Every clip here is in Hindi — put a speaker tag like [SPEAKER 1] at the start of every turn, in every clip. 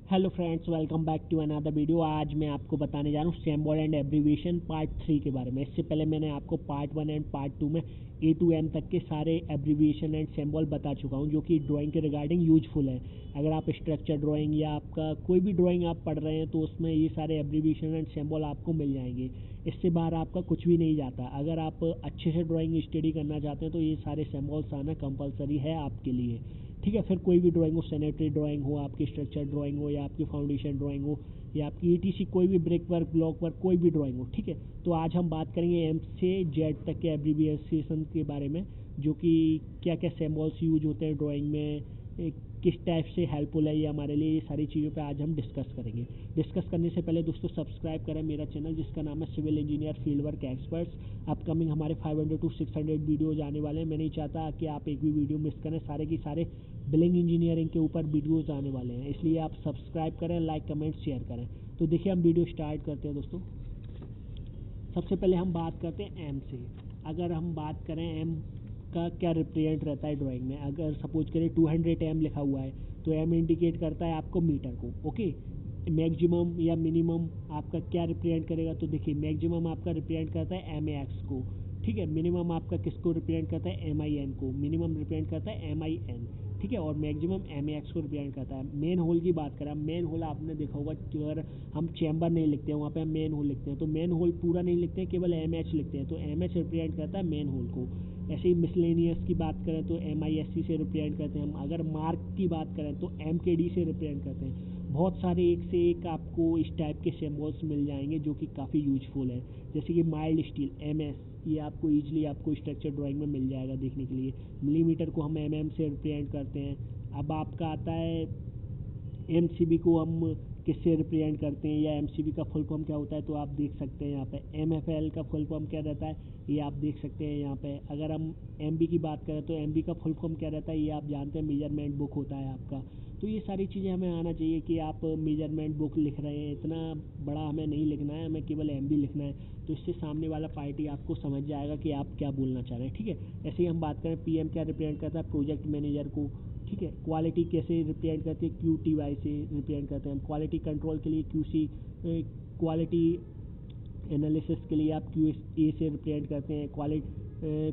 [SPEAKER 1] Hello friends, welcome back to another video. आज मैं आपको बताने जा रहा हूँ सिंबल एंड एब्रीविएशन पार्ट 3 के बारे में। इससे पहले मैंने आपको पार्ट 1 एंड पार्ट 2 में ए टू एम तक के सारे एब्रीविएशन एंड सिंबल बता चुका हूँ, जो कि ड्राइंग के रिगार्डिंग यूजफुल है। अगर आप स्ट्रक्चर ड्राइंग या आपका कोई भी ड्राइंग आप पढ़ रहे हैं तो उसमें ये सारे एब्रीविएशन एंड सिंबल आपको मिल जाएंगे। इससे बाहर आपका कुछ भी नहीं जाता। अगर आप अच्छे से ड्राइंग स्टडी करना चाहते हैं तो ये सारे सिंबल्स आना कंपलसरी है आपके लिए। ठीक है, फिर कोई भी ड्राइंग हो, सैनिटरी ड्राइंग हो, आपकी स्ट्रक्चर ड्राइंग हो, या आपकी फाउंडेशन ड्राइंग हो, या आपकी ईटीसी कोई भी ब्रिक वर्क, ब्लॉक वर्क, कोई भी ड्राइंग हो। ठीक है, तो आज हम बात करेंगे एम से जेड तक के एब्रीविएशन के बारे में, जो कि क्या क्या सिंबल्स यूज होते हैं ड्राइंग में, किस टाइप से हेल्पफुल है ये हमारे लिए। ये सारी चीज़ों पे आज हम डिस्कस करेंगे। डिस्कस करने से पहले दोस्तों सब्सक्राइब करें मेरा चैनल, जिसका नाम है civil engineer field work experts. Upcoming हमारे 500 to 600 वीडियोज आने वाले हैं। मैं नहीं चाहता कि आप एक भी वीडियो मिस करें। सारे की सारे बिलिंग इंजीनियरिंग के ऊपर वीडियोज आने वाले हैं, इसलिए आप सब्सक्राइब करें, लाइक, कमेंट, शेयर करें। तो देखिए, हम वीडियो स्टार्ट करते हैं दोस्तों। सबसे पहले हम बात करते हैं एम से। अगर हम बात करें एम का क्या रिप्रेजेंट रहता है ड्राइंग में, अगर सपोज करें 200 एम लिखा हुआ है तो एम इंडिकेट करता है आपको मीटर को। ओके, मैक्सिमम या मिनिमम आपका क्या रिप्रेजेंट करेगा, तो देखिए मैक्सिमम आपका रिप्रेजेंट करता है एम ए एक्स को। ठीक है, मिनिमम आपका किसको रिप्रेजेंट करता है, एम आई एन को। मिनिमम रिप्रेजेंट करता है एम आई एन। ठीक है, और मैक्सिमम एम ए एक्स को रिप्रेजेंट करता है। मेन होल की बात करें, मेन होल आपने देखा होगा कि अगर हम चैम्बर नहीं लिखते हैं वहाँ पे हम मेन होल लिखते हैं, तो मेन होल पूरा नहीं लिखते हैं, केवल एम एच लिखते हैं, तो एम एच रिप्रेजेंट करता है मेन होल को। ऐसे ही मिसलेनियस की बात करें तो एम आई एस सी से रिप्रेजेंट करते हैं हम। अगर मार्क की बात करें तो एम के डी से रिप्रेजेंट करते हैं। बहुत सारे एक से एक आपको इस टाइप के सिंबल्स मिल जाएंगे जो कि काफ़ी यूजफुल है। जैसे कि माइल्ड स्टील एम एस, ये आपको ईजिली आपको स्ट्रक्चर ड्राइंग में मिल जाएगा देखने के लिए। मिलीमीटर को हम एम एम से रिप्रेजेंट करते हैं। अब आपका आता है एम सी बी को हम किससे रिप्रेजेंट करते हैं, या एम सी बी का फुल फॉर्म क्या होता है, तो आप देख सकते हैं यहाँ पे। एम एफ एल का फुल फॉर्म क्या रहता है, ये आप देख सकते हैं यहाँ पे। अगर हम एम बी की बात करें तो एम बी का फुल फॉर्म क्या रहता है, ये आप जानते हैं, मेजरमेंट बुक होता है आपका। तो ये सारी चीज़ें हमें आना चाहिए कि आप मेजरमेंट बुक लिख रहे हैं, इतना बड़ा हमें नहीं लिखना है, हमें केवल एम बी लिखना है। तो इससे सामने वाला पार्टी आपको समझ जाएगा कि आप क्या बोलना चाह रहे हैं। ठीक है, ऐसे ही हम बात करें पी एम क्या रिप्रेजेंट करता है, प्रोजेक्ट मैनेजर को। ठीक है, क्वालिटी कैसे रिप्रेजेंट करते हैं, क्यू टी वाई से रिप्रेजेंट करते हैं हम। क्वालिटी कंट्रोल के लिए क्यू सी, क्वालिटी एनालिसिस के लिए आप क्यू एस ए से रिप्रेजेंट करते हैं।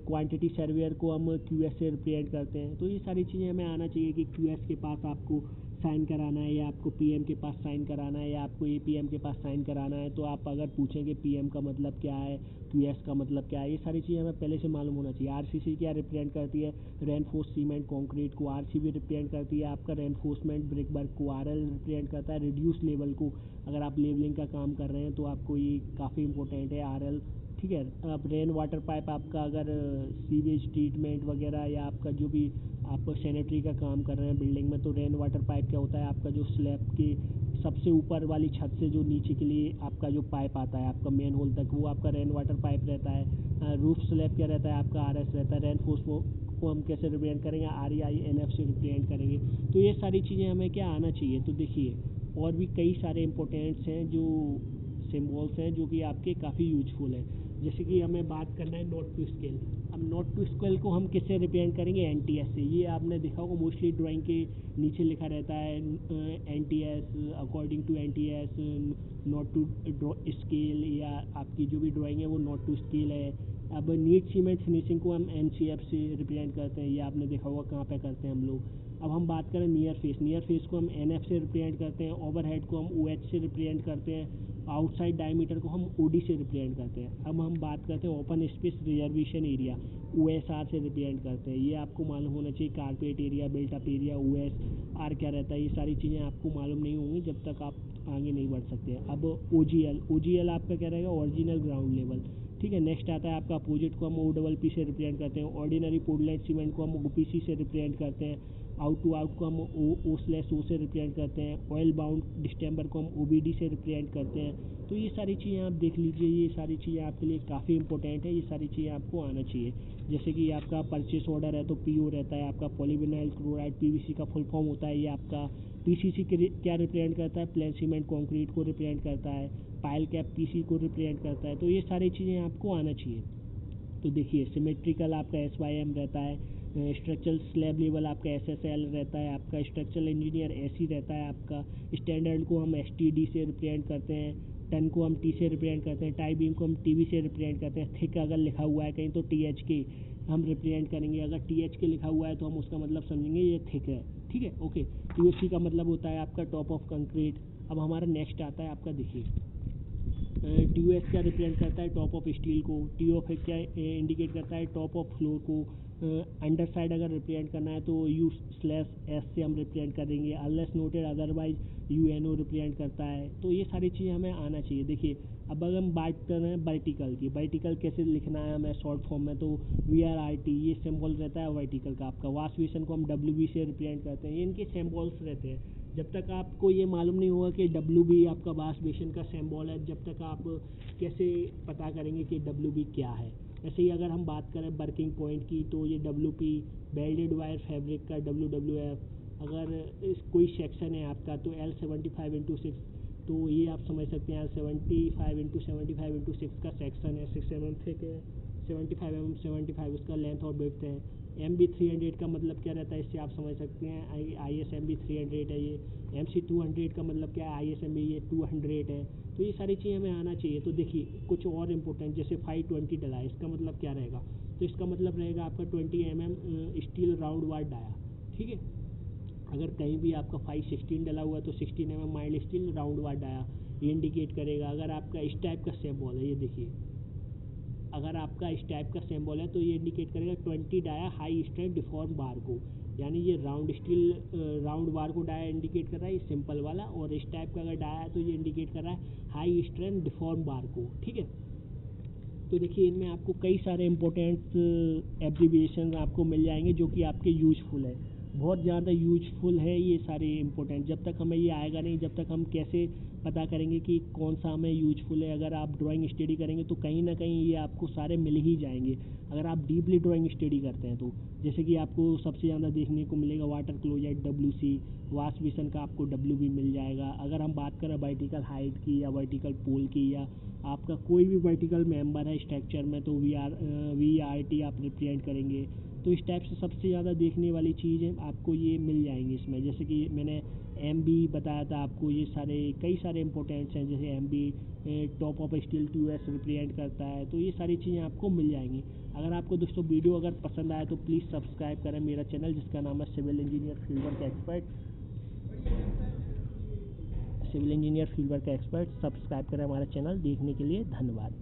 [SPEAKER 1] क्वांटिटी सर्वेयर को हम क्यू एस से रिप्रेजेंट करते हैं। तो ये सारी चीज़ें हमें आना चाहिए कि क्यू एस के पास आपको साइन कराना है, या आपको पी एम के पास साइन कराना है, या आपको ए पी एम के पास साइन कराना है। तो आप अगर पूछेंगे पी एम का मतलब क्या है, क्यू एस का मतलब क्या है, ये सारी चीज़ें हमें पहले से मालूम होना चाहिए। आर सी सी क्या रिप्रेजेंट करती है, रेनफोर्स सीमेंट कॉन्क्रीट को। आर सी बी रिप्रेजेंट करती है आपका रेनफोर्समेंट ब्रिक वर्क को। आर एल रिप्रेजेंट करता है रिड्यूस लेवल को। अगर आप लेवलिंग का काम कर रहे हैं तो आपको ये काफ़ी इंपॉर्टेंट है, आर एल। ठीक है, अब रेन वाटर पाइप आपका अगर सीवेज ट्रीटमेंट वगैरह, या आपका जो भी आप सैनिटरी का काम कर रहे हैं बिल्डिंग में, तो रेन वाटर पाइप क्या होता है, आपका जो स्लैब की सबसे ऊपर वाली छत से जो नीचे के लिए आपका जो पाइप आता है आपका मेन होल तक, वो आपका रेन वाटर पाइप रहता है। रूफ स्लैब क्या रहता है आपका, आर एस रहता है। रेन फोर्स को हम कैसे रिप्रेजेंट करेंगे, R E I N F से रिप्रेजेंट करेंगे। तो ये सारी चीज़ें हमें क्या आना चाहिए। तो देखिए, और भी कई सारे इंपॉर्टेंट्स हैं जो सिम्बॉल्स हैं जो कि आपके काफ़ी यूजफुल हैं। जैसे कि हमें बात करना है नोट टू स्केल। अब नोट टू स्केल को हम किससे रिप्रेजेंट करेंगे, एन टी एस से। ये आपने देखा होगा मोस्टली ड्राइंग के नीचे लिखा रहता है N T S, according to N T S, not to scale, या आपकी जो भी ड्राइंग है वो नोट टू स्केल है। अब नीट सीमेंट फिनिशिंग को हम एन सी एफ से रिप्रेजेंट करते हैं, ये आपने देखा होगा कहाँ पे करते हैं हम लोग। अब हम बात करें नियर फेस, नियर फेस को हम एन एफ से रिप्रेजेंट करते हैं। ओवरहेड को हम ओ एच से रिप्रेजेंट करते हैं। आउटसाइड डायमीटर को हम ओ डी से रिप्रेजेंट करते हैं। अब हम बात करते हैं open space reservation area, O S R से रिप्रेजेंट करते हैं। ये आपको मालूम होना चाहिए, carpet area, built up area, O S R क्या रहता है। ये सारी चीज़ें आपको मालूम नहीं होंगी जब तक आप आगे नहीं बढ़ सकते। अब ओ जी एल, ओ जी एल आपका क्या रहेगा, ओरिजिनल ग्राउंड लेवल। ठीक है, नेक्स्ट आता है आपका अपोजिट को हम ओ डबल पी से रिप्रेजेंट करते हैं। ऑर्डिनरी पोर्टलैंड सीमेंट को हम ओ पी सी से रिप्रेजेंट करते हैं। आउट टू आउट को हम ओ स्लैश ओ से रिप्रेजेंट करते हैं। ऑयल बाउंड डिस्टेम्बर को हम ओ बी डी से रिप्रेजेंट करते हैं। तो ये सारी चीज़ें आप देख लीजिए, ये सारी चीज़ें आपके लिए काफ़ी इंपॉर्टेंट है। ये सारी चीज़ें आपको आना चाहिए। जैसे कि आपका परचेस ऑर्डर है तो पी ओ रहता है आपका, पॉलीविनाइल क्लोराइड पी वी सी का फुल फॉर्म होता है ये आपका। पी सी सी क्या रिप्रेजेंट करता है, प्लेन सीमेंट कॉन्क्रीट को रिप्रेजेंट करता है। पायल कैप पी सी को रिप्रेजेंट करता है। तो ये सारी चीज़ें आपको आना चाहिए। तो देखिए, सिमेट्रिकल आपका एस वाई एम रहता है। स्ट्रक्चरल स्लैब लेवल आपका SSL रहता है, आपका स्ट्रक्चरल इंजीनियर SE रहता है, आपका स्टैंडर्ड को हम STD से रिप्रेजेंट करते हैं, टन को हम T से रिप्रेजेंट करते हैं, टाई बीम को हम TB से रिप्रेजेंट करते हैं, थिक अगर लिखा हुआ है कहीं तो THK हम रिप्रेजेंट करेंगे, अगर THK लिखा हुआ है तो हम उसका मतलब समझेंगे ये थिक है, ठीक है, ओके। TOC का मतलब होता है आपका टॉप ऑफ कंक्रीट। अब हमारा नेक्स्ट आता है आपका, देखिए TOS क्या रिप्रेजेंट करता है, टॉप ऑफ स्टील को, TOF क्या इंडिकेट करता है, टॉप ऑफ फ्लोर को। अंडर साइड अगर रिप्रेजेंट करना है तो U/S से हम रिप्रेजेंट करेंगे, unless noted otherwise UNO represent करता है। तो ये सारी चीज़ें हमें आना चाहिए। देखिए अब अगर हम बात कर रहे हैं वर्टिकल की, वर्टिकल कैसे लिखना है हमें शॉर्ट फॉर्म में, तो VRRT ये सिंबल रहता है वर्टिकल का आपका। वाश बेसिन को हम WB से रिप्रेजेंट करते हैं, ये इनके सिंबल्स रहते हैं। जब तक आपको ये मालूम नहीं होगा कि WB आपका वाश बेसिन का सिंबल है, जब तक आप कैसे पता करेंगे कि WB क्या है। ऐसे ही अगर हम बात करें वर्किंग पॉइंट की, तो ये WP वेल्डेड वायर फैब्रिक का WWF। अगर इस कोई सेक्शन है आपका तो L75/6, तो ये आप समझ सकते हैं L75/75/6 का सेक्शन है, 6 mm थिक है, 75 mm 75 उसका लेंथ और विड्थ है। MB 300 का मतलब क्या रहता है, इससे आप समझ सकते हैं ISMB 300 है ये। MC 200 का मतलब क्या है, ISMB ये 200 है। तो ये सारी चीज़ें हमें आना चाहिए। तो देखिए कुछ और इम्पोर्टेंट, जैसे 520 डला है, इसका मतलब क्या रहेगा, तो इसका मतलब रहेगा आपका 20 mm स्टील राउंड वार डाया, ठीक है। अगर कहीं भी आपका 516 डला हुआ है तो 16 mm माइल्ड स्टील राउंड वार डाया ये इंडिकेट करेगा। अगर आपका इस टाइप का सिंबल है, ये देखिए अगर आपका इस टाइप का सिंबल है तो ये इंडिकेट करेगा 20 डाया हाई स्ट्रेंथ डिफॉर्म बार को, यानी ये राउंड स्टील राउंड बार को डाया इंडिकेट कर रहा है ये सिंपल वाला, और इस टाइप का अगर डाया है तो ये इंडिकेट कर रहा है हाई स्ट्रेंथ डिफॉर्म बार को, ठीक है। तो देखिए इनमें आपको कई सारे इंपॉर्टेंट एब्रीविएशन आपको मिल जाएंगे जो कि आपके यूजफुल है, बहुत ज़्यादा यूजफुल है ये सारे इंपॉर्टेंट। जब तक हमें ये आएगा नहीं, जब तक हम कैसे पता करेंगे कि कौन सा हमें यूजफुल है। अगर आप ड्राइंग स्टडी करेंगे तो कहीं ना कहीं ये आपको सारे मिल ही जाएंगे, अगर आप डीपली ड्राइंग स्टडी करते हैं तो। जैसे कि आपको सबसे ज़्यादा देखने को मिलेगा water closet WC, wash basin का आपको WB मिल जाएगा। अगर हम बात करें वर्टिकल हाइट की या वर्टिकल पोल की, या आपका कोई भी वर्टिकल मेंबर है स्ट्रक्चर में, तो VRT आप रिप्रेजेंट करेंगे। तो इस टाइप से सबसे ज़्यादा देखने वाली चीज़ें आपको ये मिल जाएंगी इसमें। जैसे कि मैंने MB बताया था आपको, ये सारे कई सारे इंपॉर्टेंट्स हैं, जैसे MB top of steel TOS represent करता है। तो ये सारी चीज़ें आपको मिल जाएंगी। अगर आपको दोस्तों वीडियो अगर पसंद आए तो प्लीज़ सब्सक्राइब करें मेरा चैनल, जिसका नाम है civil engineer fieldwork expert. Civil engineer fieldwork expert subscribe करें हमारा चैनल। देखने के लिए धन्यवाद।